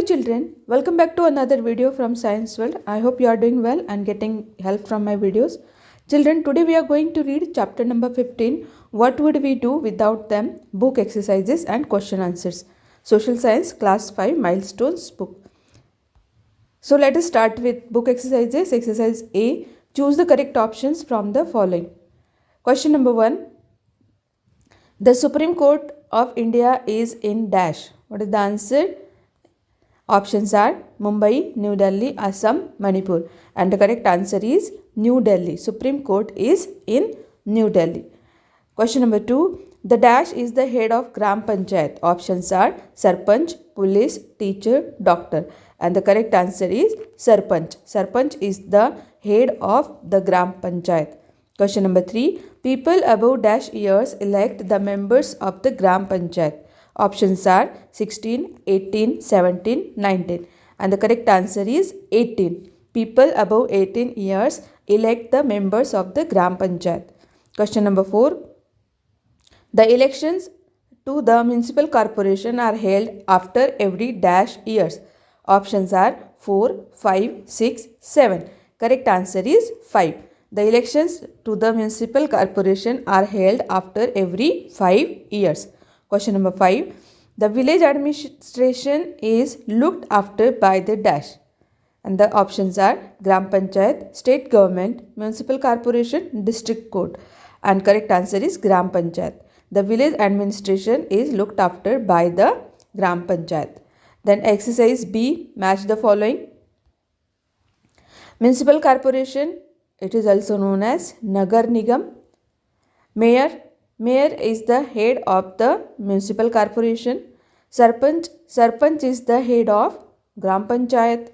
children, welcome back to another video from Science World. I hope you are doing well and getting help from my videos. Children, today we are going to read chapter number 15. What would we do without them? Book exercises and question answers. Social Science Class 5 Milestones book. So let us start with book exercises. Exercise A. Choose the correct options from the following. Question number 1. The Supreme Court of India is in dash. What is the answer? Options are Mumbai, New Delhi, Assam, Manipur. And the correct answer is New Delhi. Supreme Court is in New Delhi. Question number 2. The dash is the head of Gram Panchayat. Options are Sarpanch, Police, Teacher, Doctor. And the correct answer is Sarpanch. Sarpanch is the head of the Gram Panchayat. Question number 3. People above dash years elect the members of the Gram Panchayat. Options are 16, 18, 17, 19. And the correct answer is 18. People above 18 years elect the members of the Gram Panchayat. Question number 4. The elections to the municipal corporation are held after every dash years. Options are 4, 5, 6, 7. Correct answer is 5. The elections to the municipal corporation are held after every 5 years. Question number 5. The village administration is looked after by the dash. And the options are Gram Panchayat, State Government, Municipal Corporation, District Court. And correct answer is Gram Panchayat. The village administration is looked after by the Gram Panchayat. Then exercise B, match the following. Municipal Corporation, it is also known as Nagar Nigam. Mayor is the head of the municipal corporation. Sarpanch is the head of Gram Panchayat.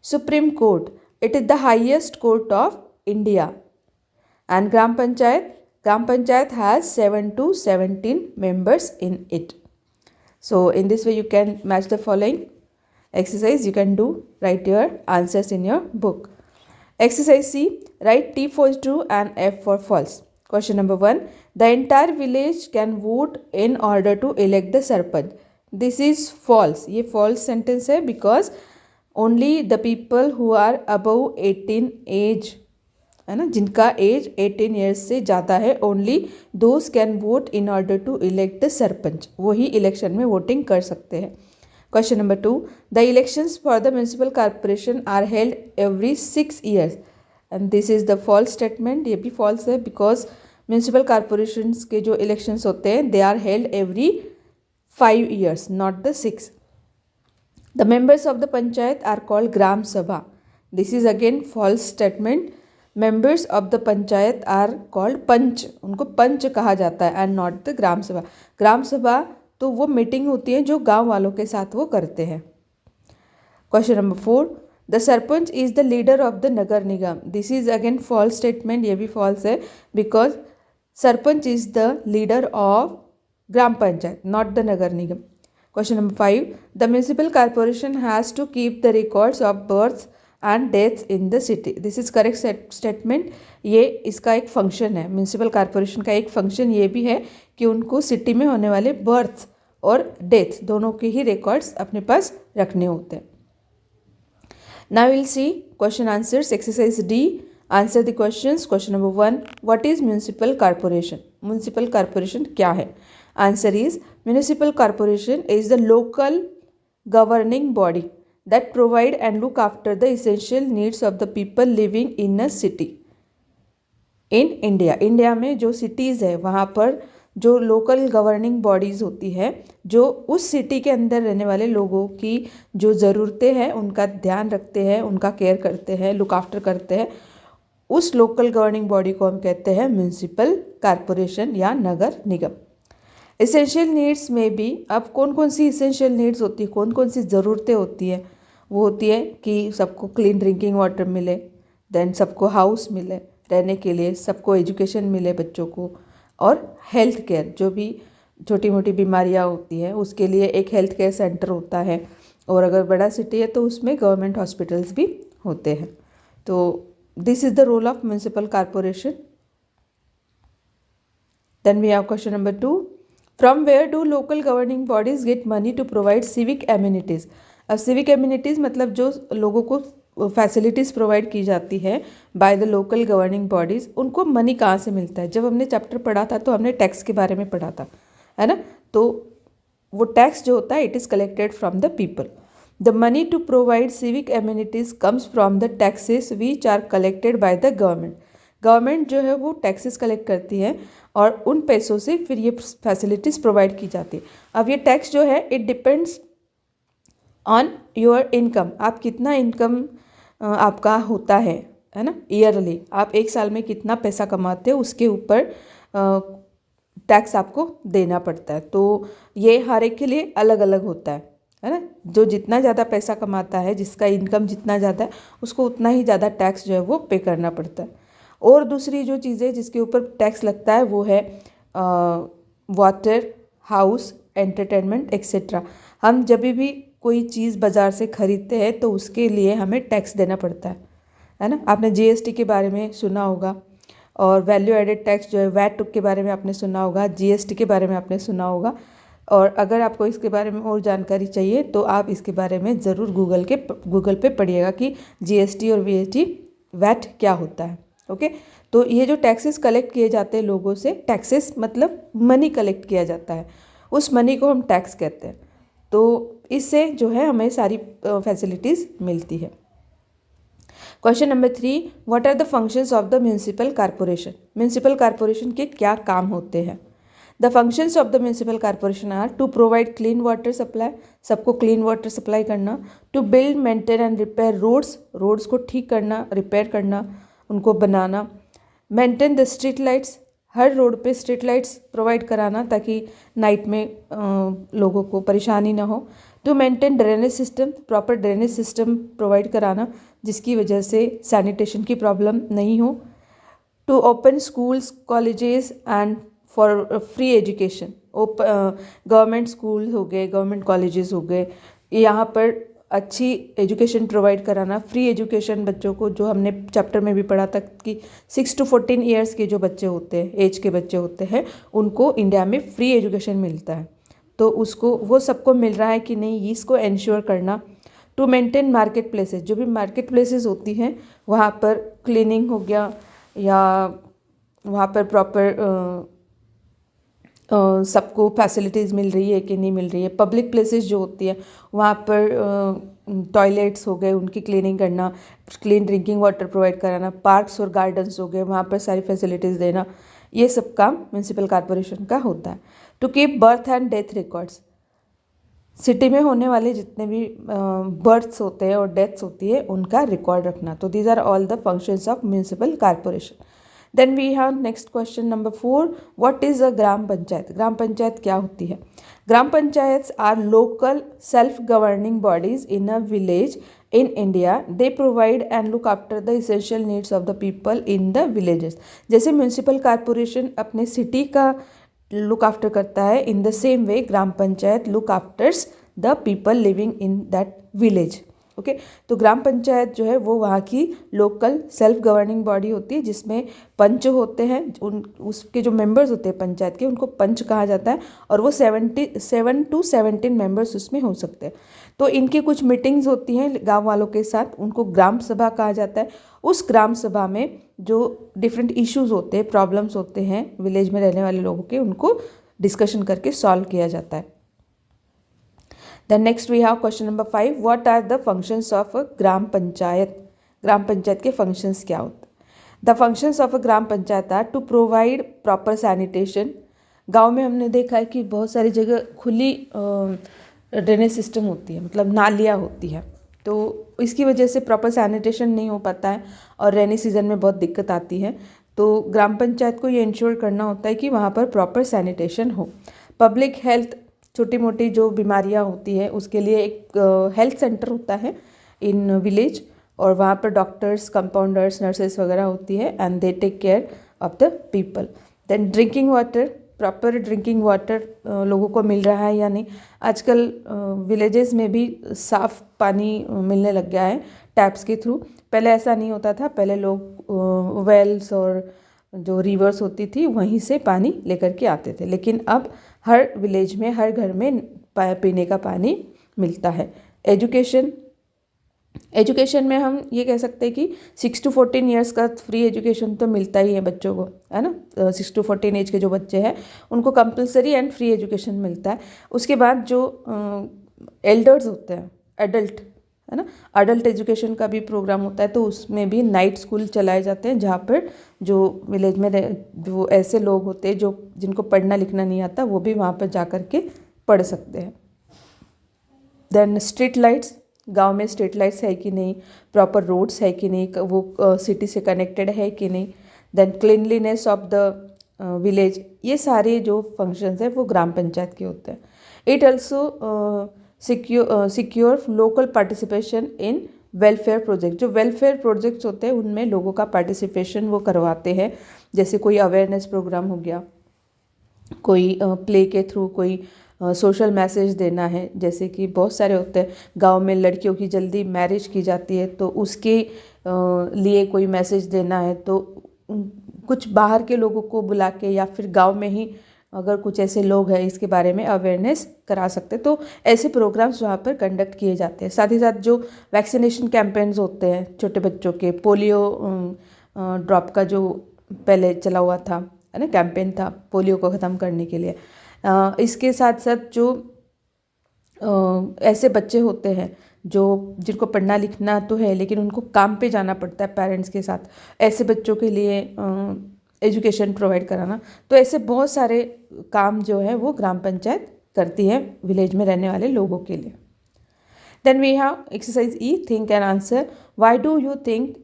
Supreme Court, it is the highest court of India. And Gram Panchayat has 7 to 17 members in it. So in this way you can match the following exercise. You can write your answers in your book. Exercise C, write T for true and F for false. Question number 1. The entire village can vote in order to elect the Sarpanch. This is false. ये false sentence है because only the people who are above 18 age, है ना, जिनका as 18 years से ज़्यादा है, only those can vote in order to elect the Sarpanch. वही election में वोटिंग कर सकते हैं. Question number 2. The elections for the municipal corporation are held every 6 years. And this is the false statement. ये भी false है because municipal corporations के जो elections होते हैं they are held every 5 years, not the 6. The members of the panchayat are called Gram Sabha. This is again false statement. Members of the panchayat are called पंच. उनको पंच कहा जाता है and not the ग्राम सभा. ग्राम सभा तो वो मीटिंग होती है जो गांव वालों के साथ वो करते हैं. Question number 4. The sarpanch is the leader of the Nagar Nigam. This is again false statement. ये भी फॉल्स है because sarpanch is the leader of gram panchayat, not the Nagar Nigam. Question number 5. The municipal corporation has to keep the records of birth and deaths in the city. This is correct statement. ये इसका एक function है. Municipal corporation का एक function ये भी है कि उनको सिटी में होने वाले बर्थ और डेथ दोनों के ही रिकॉर्ड्स अपने पास रखने होते हैं. Now will see question answers. Exercise D, answer the questions. Question number 1. What is municipal corporation? Municipal corporation क्या है? Answer is municipal corporation is the local governing body that provide and look after the essential needs of the people living in a city in India. India में जो cities है वहाँ पर जो local governing bodies होती है जो उस सिटी के अंदर रहने वाले लोगों की जो ज़रूरतें हैं उनका ध्यान रखते हैं, उनका केयर करते हैं, लुक आफ्टर करते हैं, उस लोकल गवर्निंग बॉडी को हम कहते हैं म्यूनिसिपल कॉर्पोरेशन या नगर निगम. इसेंशियल नीड्स में भी अब कौन कौन सी इसेंशियल नीड्स होती है, कौन कौन सी ज़रूरतें होती हैं? वो होती है कि सबको क्लीन ड्रिंकिंग वाटर मिले, देन सबको हाउस मिले रहने के लिए, सबको एजुकेशन मिले बच्चों को, और हेल्थ केयर जो भी छोटी मोटी बीमारियां होती हैं उसके लिए एक हेल्थ केयर सेंटर होता है. और अगर बड़ा सिटी है तो उसमें गवर्नमेंट हॉस्पिटल्स भी होते हैं. तो this is the role of municipal corporation. Then we have question number 2. From where do local governing bodies get money to provide civic amenities? अब सिविक एम्यूनिटीज़ मतलब जो लोगों को फैसिलिटीज़ प्रोवाइड की जाती है by the local governing bodies, उनको money कहाँ से मिलता है। जब हमने चैप्टर पढ़ा था तो हमने टैक्स के बारे में पढ़ा था, है ना। तो वो टैक्स जो होता है it is collected from the people. The money to provide civic amenities comes from the taxes which are collected by the government. Government जो है वो टैक्सेस कलेक्ट करती है और उन पैसों से फिर ये फैसिलिटीज़ प्रोवाइड की जाती है। अब ये टैक्स जो है it depends on your income, आप कितना इनकम आपका होता है ना, ईयरली आप एक साल में कितना पैसा कमाते हो उसके ऊपर टैक्स आपको देना पड़ता है। तो ये हर एक के लिए अलग अलग होता है ना। जो जितना ज़्यादा पैसा कमाता है, जिसका इनकम जितना ज़्यादा है, उसको उतना ही ज़्यादा टैक्स जो है वो पे करना पड़ता है। और दूसरी जो चीज़ें जिसके ऊपर टैक्स लगता है वो है वाटर, हाउस, एंटरटेनमेंट एक्सेट्रा। हम जब भी कोई चीज़ बाज़ार से ख़रीदते हैं तो उसके लिए हमें टैक्स देना पड़ता है ना। आपने जीएसटी के बारे में सुना होगा, और वैल्यू एडेड टैक्स जो है वैट के बारे में आपने सुना होगा, जीएसटी के बारे में आपने सुना होगा। और अगर आपको इसके बारे में और जानकारी चाहिए तो आप इसके बारे में ज़रूर गूगल पे पढ़िएगा कि जीएसटी और वीएसटी वैट क्या होता है। ओके, तो ये जो टैक्सेस कलेक्ट किए जाते हैं लोगों से, टैक्सेस मतलब मनी कलेक्ट किया जाता है, उस मनी को हम टैक्स कहते हैं। तो इससे जो है हमें सारी फैसिलिटीज़ मिलती है। Question number 3, what are the functions of the municipal corporation. Municipal corporation के क्या काम होते हैं। The functions of the municipal corporation are to provide clean water supply, सबको क्लीन वाटर सप्लाई करना, to build, maintain and repair roads, roads को ठीक करना, रिपेयर करना, उनको बनाना, मेंटेन द स्ट्रीट लाइट्स, हर रोड पे स्ट्रीट लाइट्स प्रोवाइड कराना ताकि नाइट में लोगों को परेशानी ना हो, to maintain drainage system, proper drainage system provide कराना जिसकी वजह से सैनिटेशन की प्रॉब्लम नहीं हो, to open schools, colleges and for free education, government school हो गए, गवर्नमेंट कॉलेजेस हो गए, यहाँ पर अच्छी एजुकेशन प्रोवाइड कराना, फ्री एजुकेशन बच्चों को, जो हमने चैप्टर में भी पढ़ा था कि 6 to 14 ईयर्स के जो बच्चे होते हैं, एज के बच्चे होते हैं, उनको इंडिया में फ्री एजुकेशन मिलता है। तो उसको वो सबको मिल रहा है कि नहीं, इसको इंश्योर करना। टू मेंटेन मार्केट प्लेसेस, जो भी मार्केट प्लेसेस होती हैं वहाँ पर क्लीनिंग हो गया, या वहाँ पर प्रॉपर सबको फैसिलिटीज़ मिल रही है कि नहीं मिल रही है। पब्लिक प्लेसेस जो होती है वहाँ पर टॉयलेट्स हो गए, उनकी क्लीनिंग करना, क्लीन ड्रिंकिंग वाटर प्रोवाइड कराना, पार्क्स और गार्डन्स हो गए, वहाँ पर सारी फैसिलिटीज़ देना, ये सब काम म्यूनिसिपल कॉरपोरेशन का होता है। To keep birth and death records, city में होने वाले जितने भी बर्थ्स होते हैं और डेथ्स होती है उनका रिकॉर्ड रखना। तो these are all the functions of municipal corporation. Then we have next question number 4, what is a gram panchayat. Gram panchayat क्या होती है। Gram panchayat are local self governing bodies in a village in India. They provide and look after the essential needs of the people in the villages. जैसे municipal corporation अपने city का look after करता है, in the same way gram panchayat look afters the people living in that village. Okay, तो ग्राम पंचायत जो है वो वहाँ की लोकल सेल्फ गवर्निंग बॉडी होती है जिसमें पंच होते हैं, उसके जो मेंबर्स होते हैं पंचायत के उनको पंच कहा जाता है, और वो 7 to 17 मेंबर्स उसमें हो सकते हैं। तो इनकी कुछ मीटिंग्स होती हैं गांव वालों के साथ, उनको ग्राम सभा कहा जाता है। उस ग्राम सभा में जो डिफरेंट इश्यूज़ होते हैं, प्रॉब्लम्स होते हैं विलेज में रहने वाले लोगों के, उनको डिस्कशन करके सॉल्व किया जाता है। Then next we have question number 5, what are the functions of a ग्राम पंचायत। ग्राम पंचायत के फंक्शंस क्या होते हैं। The functions of a gram panchayat are to provide proper sanitation. गांव में हमने देखा है कि बहुत सारी जगह खुली ड्रेनेज सिस्टम होती है, मतलब नालियाँ होती है, तो इसकी वजह से प्रॉपर सैनिटेशन नहीं हो पाता है और रेनी सीजन में बहुत दिक्कत आती है। तो ग्राम पंचायत को ये इंश्योर करना होता है कि वहाँ पर प्रॉपर सैनिटेशन हो। पब्लिक हेल्थ, छोटी मोटी जो बीमारियाँ होती है उसके लिए एक हेल्थ सेंटर होता है इन विलेज, और वहाँ पर डॉक्टर्स, कंपाउंडर्स, नर्सेस वगैरह होती है, and they take care of the people. Then drinking water, proper drinking water लोगों को मिल रहा है या नहीं। आजकल विलेजेस में भी साफ़ पानी मिलने लग गया है टैप्स के थ्रू, पहले ऐसा नहीं होता था। पहले लोग वेल्स और जो रिवर्स होती थी वहीं से पानी लेकर के आते थे, लेकिन अब हर विलेज में, हर घर में पीने का पानी मिलता है। एजुकेशन में हम ये कह सकते हैं कि 6 to 14 ईयर्स का फ्री एजुकेशन तो मिलता ही है बच्चों को, है ना। 6 to 14 एज के जो बच्चे हैं उनको कंपलसरी एंड फ्री एजुकेशन मिलता है। उसके बाद जो एल्डर्स होते हैं, एडल्ट, है ना, अडल्ट एजुकेशन का भी प्रोग्राम होता है, तो उसमें भी नाइट स्कूल चलाए जाते हैं, जहाँ पर जो विलेज में जो ऐसे लोग होते हैं जो जिनको पढ़ना लिखना नहीं आता, वो भी वहाँ पर जा कर के पढ़ सकते हैं। देन स्ट्रीट लाइट्स, गांव में स्ट्रीट लाइट्स है कि नहीं, प्रॉपर रोड्स है कि नहीं, वो सिटी से कनेक्टेड है कि नहीं। Then cleanliness of the village, ये सारे जो फंक्शंस हैं वो ग्राम पंचायत के होते हैं। It also secure local participation in welfare project, जो वेलफेयर प्रोजेक्ट्स होते हैं उनमें लोगों का पार्टिसिपेशन वो करवाते हैं। जैसे कोई अवेयरनेस प्रोग्राम हो गया, कोई प्ले के थ्रू कोई सोशल मैसेज देना है, जैसे कि बहुत सारे होते हैं गांव में लड़कियों की जल्दी मैरिज की जाती है, तो उसके लिए कोई मैसेज देना है, तो कुछ बाहर के लोगों को बुला के या फिर गांव में ही अगर कुछ ऐसे लोग हैं इसके बारे में अवेयरनेस करा सकते हैं, तो ऐसे प्रोग्राम्स वहाँ पर कंडक्ट किए जाते हैं। साथ ही साथ जो वैक्सीनेशन कैंपेन्स होते हैं छोटे बच्चों के, पोलियो ड्रॉप का जो पहले चला हुआ था, है ना, कैंपेन था पोलियो को ख़त्म करने के लिए। इसके साथ साथ जो ऐसे बच्चे होते हैं जो जिनको पढ़ना लिखना तो है लेकिन उनको काम पे जाना पड़ता है पेरेंट्स के साथ, ऐसे बच्चों के लिए एजुकेशन प्रोवाइड कराना, तो ऐसे बहुत सारे काम जो है वो ग्राम पंचायत करती है विलेज में रहने वाले लोगों के लिए। Then we have exercise E, think and answer. Why do you think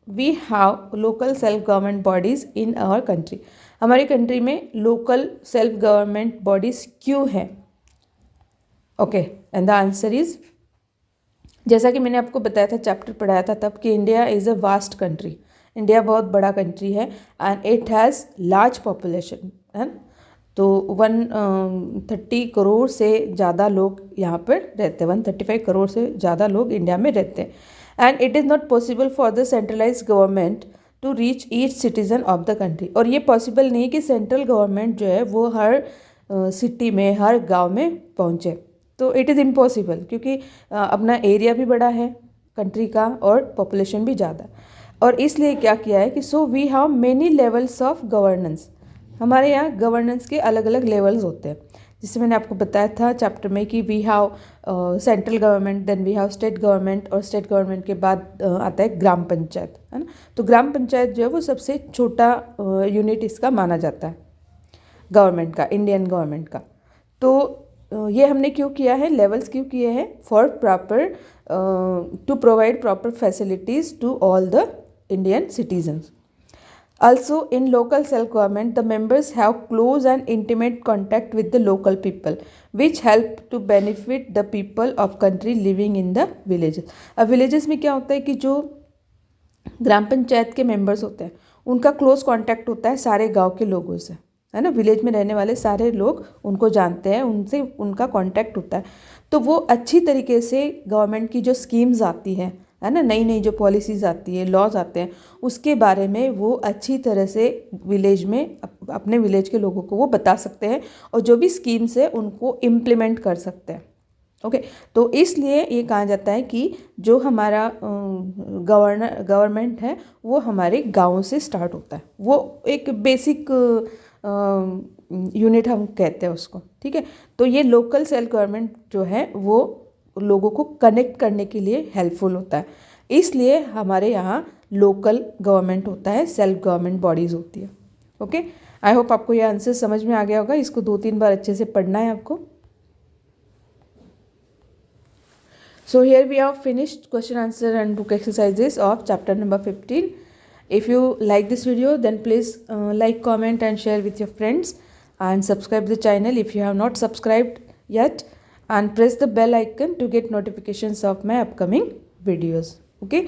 we have local self government bodies in our country? हमारी कंट्री में लोकल सेल्फ गवर्नमेंट बॉडीज़ क्यों हैं? Okay, and the answer is, जैसा कि मैंने आपको बताया था, चैप्टर पढ़ाया था तब, कि India is a vast country. India बहुत बड़ा कंट्री है and it has large population, है ना। तो 130 करोड़ से ज़्यादा लोग यहाँ पर रहते हैं, 135 करोड़ से ज़्यादा लोग इंडिया में रहते हैं। And it is not possible for the centralize government to reach each citizen of the country. और ये पॉसिबल नहीं कि सेंट्रल गवर्नमेंट जो है वो हर सिटी में, हर गांव में पहुँचे, तो इट इज़ इम्पॉसिबल, क्योंकि अपना एरिया भी बड़ा है कंट्री का और पॉपुलेशन भी ज़्यादा। और इसलिए क्या किया है कि so we have many levels of governance. हमारे यहाँ गवर्नेंस के अलग अलग लेवल्स होते हैं, जिससे मैंने आपको बताया था चैप्टर में कि we have central government, then we have state government, और स्टेट गवर्नमेंट के बाद आता है ग्राम पंचायत, है ना। तो ग्राम पंचायत जो है वो सबसे छोटा यूनिट इसका माना जाता है गवर्नमेंट का, इंडियन गवर्नमेंट का। तो ये हमने क्यों किया है, लेवल्स क्यों किए हैं? For proper to provide proper facilities to all the Indian citizens. Also, in local self-government, the members have close and intimate contact with the local people, which help to benefit the people of country living in the villages. अब villages में क्या होता है कि जो ग्राम पंचायत के members होते हैं उनका क्लोज कांटेक्ट होता है सारे गांव के लोगों से, है ना। विलेज में रहने वाले सारे लोग उनको जानते हैं, उनसे उनका कांटेक्ट होता है, तो वो अच्छी तरीके से गवर्नमेंट की जो स्कीम्स आती हैं, है ना, नई नई जो पॉलिसीज़ आती है, लॉज आते हैं, उसके बारे में वो अच्छी तरह से विलेज में अपने विलेज के लोगों को वो बता सकते हैं, और जो भी स्कीम्स है उनको इम्प्लीमेंट कर सकते हैं। ओके, तो इसलिए ये कहा जाता है कि जो हमारा गवर्नमेंट है वो हमारे गाँव से स्टार्ट होता है, वो एक बेसिक यूनिट हम कहते हैं उसको, ठीक है। तो ये लोकल सेल्फ गवर्नमेंट जो है वो लोगों को कनेक्ट करने के लिए हेल्पफुल होता है, इसलिए हमारे यहाँ लोकल गवर्नमेंट होता है, सेल्फ गवर्नमेंट बॉडीज़ होती है। ओके, आई होप आपको ये आंसर समझ में आ गया होगा। इसको 2-3 बार अच्छे से पढ़ना है आपको। So here we have finished question answer and book exercises of chapter number 15. If you like this video, then please like, comment and share with your friends, and subscribe the channel if you have not subscribed yet, and press the bell icon to get notifications of my upcoming videos. Okay,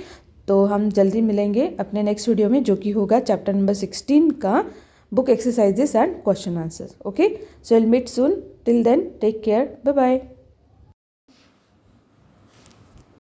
तो हम जल्दी मिलेंगे अपने next video में, जो कि होगा chapter number 16 का book exercises and question answers. Okay, so will meet soon. Till then take care, bye bye.